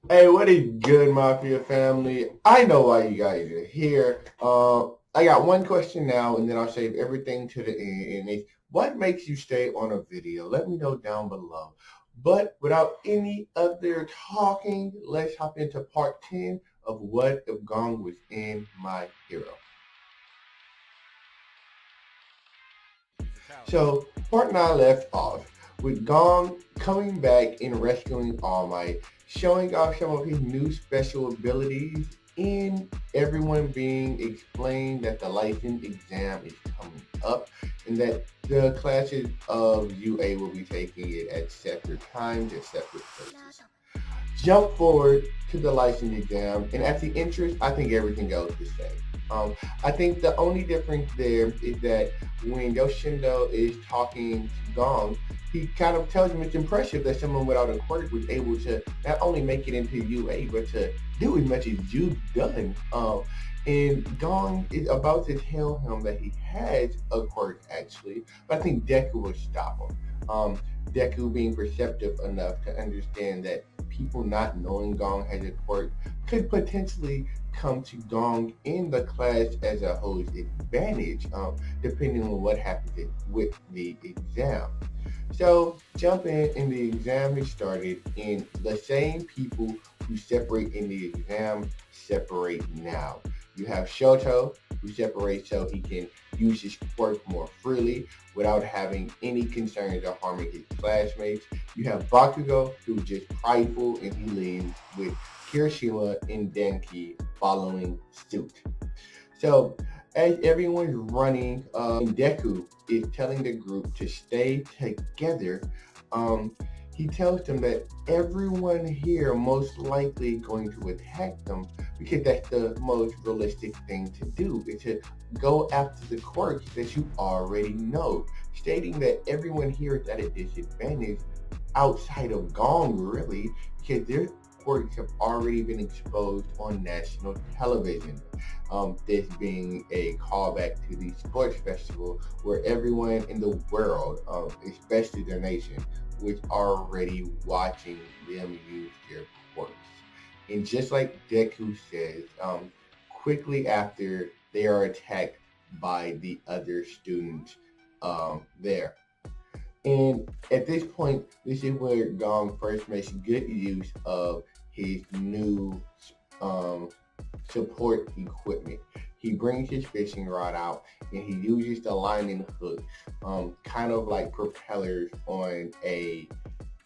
Hey, what is good, Mafia family? I know why you guys are here. I got one question now, and then I'll save everything to the end. And it's what makes you stay on a video? Let me know down below. But without any other talking, let's hop into part 10 of What If Gong Was in My Hero. So part 9 left off with Gong coming back and rescuing All Might, showing off some of his new special abilities, and everyone being explained that the license exam is coming up and that the classes of UA will be taking it at separate times at separate places. Jump forward to the license exam, and at the entrance, I think everything goes the same. I think the only difference there is that when Yoshindo is talking to Gong, he kind of tells him it's impressive that someone without a quirk was able to not only make it into UA, but to do as much as you've done. And Gong is about to tell him that he has a quirk, actually, but I think Deku will stop him. Deku being perceptive enough to understand that people not knowing Gong has a quirk could potentially come to Gong in the class as a whole's advantage, depending on what happens with the exam. So jump in the exam has started, and the same people who separate in the exam separate now. You have Shoto, who separates so he can use his quirk more freely without having any concerns of harming his classmates. You have Bakugo, who's just prideful and he leaves, with Kirishima and Denki following suit. So as everyone's running, Deku is telling the group to stay together. Um, he tells them that everyone here most likely going to attack them because that's the most realistic thing to do is to go after the quirks that you already know, stating that everyone here is at a disadvantage outside of Gong, really, because their quirks have already been exposed on national television. This being a callback to the sports festival where everyone in the world, especially their nation, was already watching them use their quirks. And just like Deku says, quickly after they are attacked by the other students there. And at this point, this is where Gong first makes good use of his new um, support equipment. He brings his fishing rod out and he uses the line and hook, kind of like propellers on a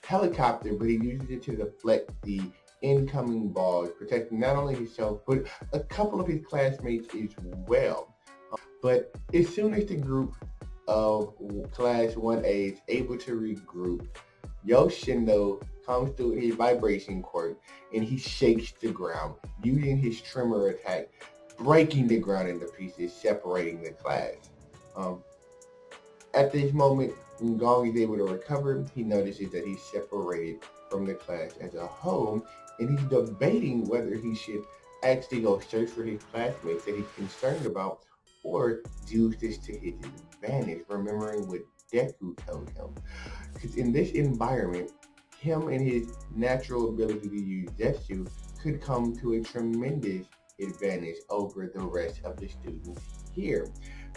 helicopter, but he uses it to deflect the incoming balls, protecting not only himself, but a couple of his classmates as well. But as soon as the group of Class 1A is able to regroup, Yoshindo comes through his vibration quirk and he shakes the ground using his tremor attack, breaking the ground into pieces, separating the class. Um, at this moment, when Gong is able to recover, he notices that he's separated from the class as a whole, and he's debating whether he should actually go search for his classmates that he's concerned about or use this to his advantage, remembering what Deku told him. Because in this environment, him and his natural ability to use Zetsu could come to a tremendous advantage over the rest of the students here.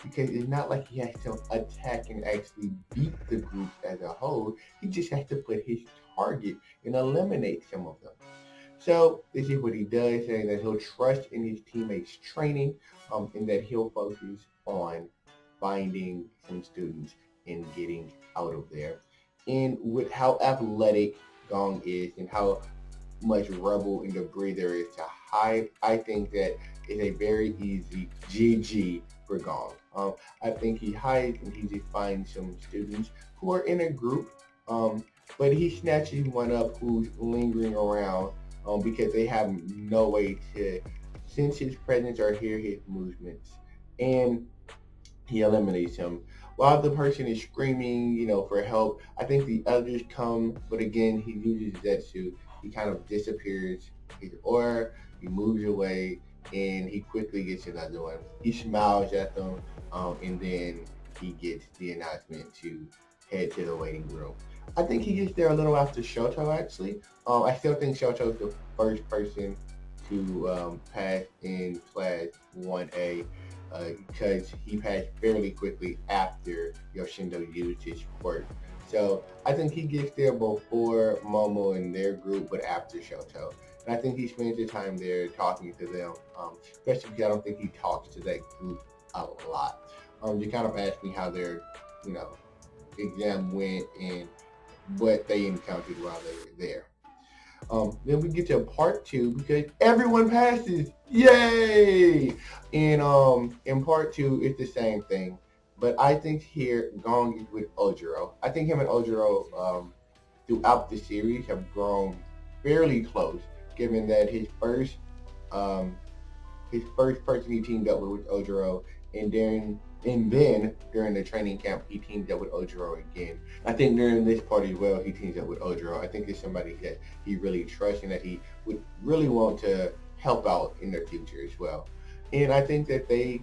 Because it's not like he has to attack and actually beat the group as a whole. He just has to put his target and eliminate some of them. So this is what he does, saying that he'll trust in his teammates' training, and that he'll focus on finding some students and getting out of there. And with how athletic Gong is and how much rubble and debris there is to hide, I think that is a very easy GG for Gong. I think he hides and he just finds some students who are in a group, but he snatches one up who's lingering around because they have no way to sense his presence or hear his movements. And he eliminates him. While the person is screaming, for help, I think the others come, but again, he uses Zetsu. He kind of disappears his aura, he moves away, and he quickly gets another one. He smiles at them, and then he gets the announcement to head to the waiting room. I think he gets there a little after Shoto, actually. I still think Shoto is the first person to pass in Class 1A because he passed fairly quickly after Yoshindo used his quirk. So I think he gets there before Momo and their group, but after Shoto. And I think he spends the time there talking to them, especially because I don't think he talks to that group a lot. You kind of asked me how their, you know, exam went and what they encountered while they were there. Then we get to part two because everyone passes. Yay! And in part two, it's the same thing. But I think here Gong is with Ojiro. I think him and Ojiro throughout the series have grown fairly close, given that um, his first person he teamed up with was Ojiro, and then during the training camp he teamed up with Ojiro again. I think during this part as well he teams up with Ojiro. I think it's somebody that he really trusts and that he would really want to help out in the future as well. And I think that they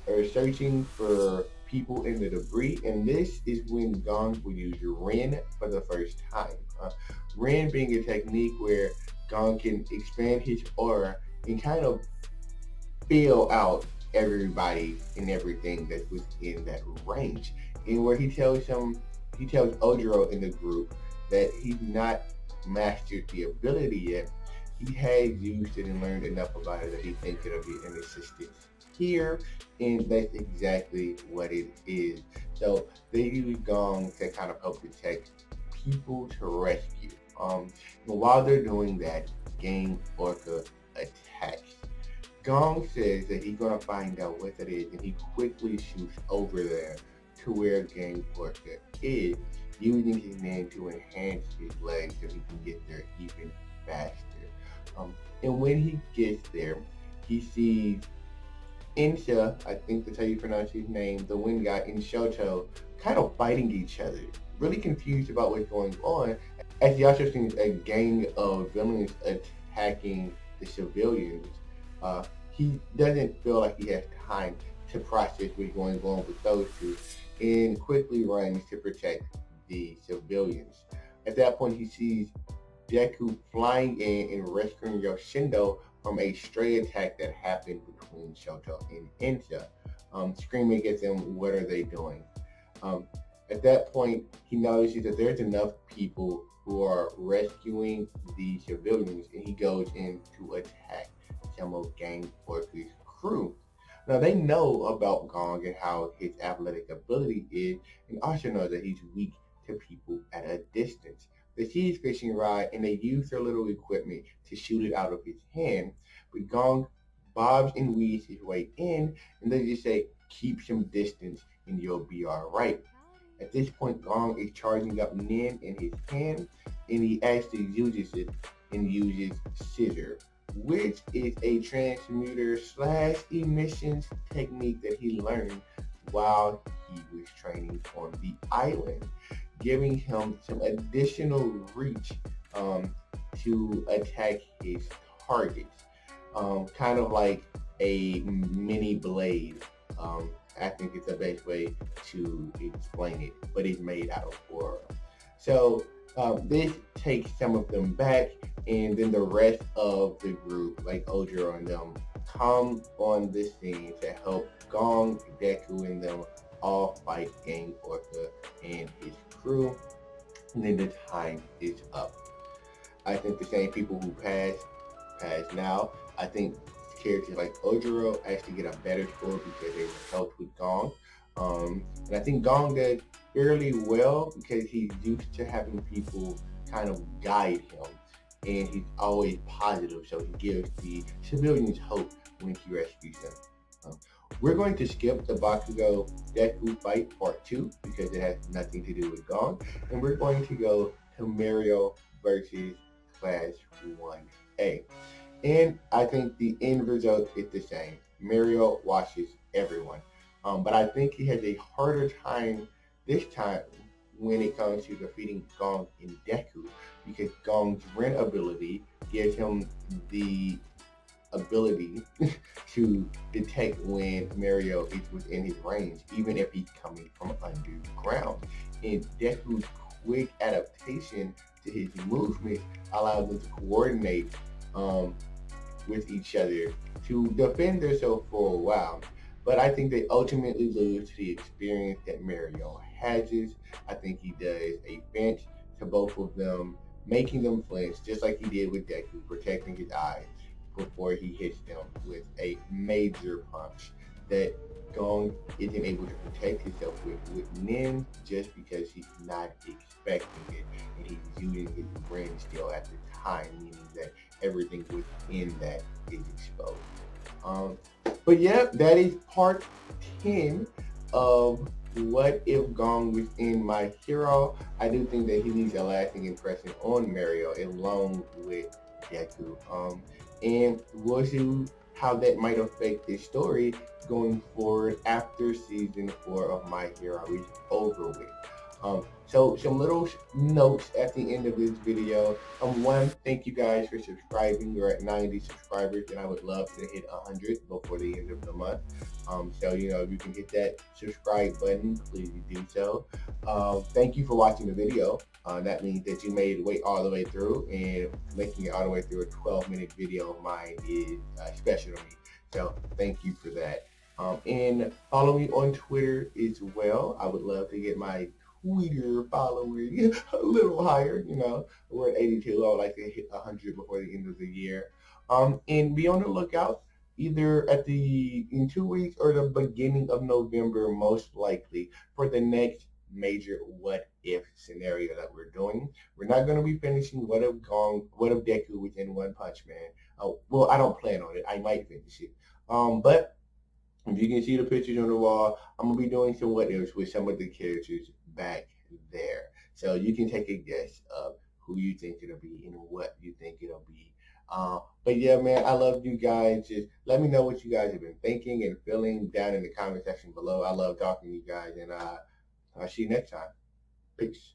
are searching for people in the debris, and this is when Gong will use Ren for the first time. Ren being a technique where Gong can expand his aura and kind of fill out everybody and everything that was in that range. And where he tells Ojiro in the group that he's not mastered the ability yet. He has used it and learned enough about it that he thinks it'll be an assistance here, and that's exactly what it is. So they use Gong to kind of help detect people to rescue. And while they're doing that, Gang Orca attacks. Gong says that he's gonna find out what it is, and he quickly shoots over there to where Gang Orca is, using his name to enhance his legs so he can get there even faster. And when he gets there, he sees Insha, I think that's how you pronounce his name, the wind guy, and Shoto kind of fighting each other, really confused about what's going on, as he also sees a gang of villains attacking the civilians. He doesn't feel like he has time to process what's going on with those two and quickly runs to protect the civilians. At that point, he sees Deku flying in and rescuing Yoshindo from a stray attack that happened between Shoto and Insha, screaming at them, "What are they doing?" Um, at that point, he notices that there's enough people who are rescuing the civilians, and he goes in to attack some of Gang Orca's crew. Now they know about Gong and how his athletic ability is, and also know that he's weak to people at a distance. They see his fishing rod and they use their little equipment to shoot it out of his hand, but Gong bobs and weaves his way in, and they just say, "Keep some distance and you'll be alright." At this point, Gong is charging up Nin in his hand, and he actually uses it and uses Scissor, which is a transmuter slash emissions technique that he learned while he was training on the island, giving him some additional reach to attack his targets. Kind of like a mini blade. I think it's the best way to explain it, but it's made out of aura. So this takes some of them back, and then the rest of the group, like Ojiro and them, come on the scene to help Gong, Deku, and them all fight Gang Orca and his crew. And then the time is up. I think the same people who pass now. I think characters like Ojiro actually get a better score because they were helped with Gong. And I think Gong did fairly well because he's used to having people kind of guide him. And he's always positive, so he gives the civilians hope when he rescues them. Um, we're going to skip the Bakugo Deku fight part 2 because it has nothing to do with Gong. And we're going to go to Mario versus Class 1A. And I think the end result is the same. Mario washes everyone. But I think he has a harder time this time when it comes to defeating Gong and Deku because Gong's Ren ability gives him the ability to detect when Mario is within his range, even if he's coming from underground. And Deku's quick adaptation to his movement allows them to coordinate um, with each other to defend themselves for a while. But I think they ultimately lose to the experience that Mario has. I think he does a bench to both of them, making them flinch, just like he did with Deku, protecting his eyes before he hits them with a major punch that Gong isn't able to protect himself with Nin just because he's not expecting it and he's using his brain still at the time, meaning that everything within that is exposed. Um, but yeah, that is part 10 of What If Gong was in My Hero. I do think that he leaves a lasting impression on Mario along with Deku. And we'll see how that might affect the story going forward after season 4 of My Hero is over with. So some little notes at the end of this video. One, thank you guys for subscribing. We're at 90 subscribers, and I would love to hit 100 before the end of the month. So if you can hit that subscribe button, please do so. Thank you for watching the video. That means that you made it wait all the way through, and making it all the way through a 12-minute video of mine is special to me. So thank you for that. And follow me on Twitter as well. I would love to get my Twitter followers a little higher. We're at 82. I would like to hit 100 before the end of the year. And be on the lookout either in 2 weeks or the beginning of November, most likely, for the next major what if scenario that we're doing. We're not going to be finishing What If Deku within One Punch Man. Well, I don't plan on it. I might finish it. But if you can see the pictures on the wall, I'm going to be doing some what ifs with some of the characters back there. So you can take a guess of who you think it'll be and what you think it'll be. But yeah, man, I love you guys. Just let me know what you guys have been thinking and feeling down in the comment section below. I love talking to you guys, and I'll see you next time. Peace.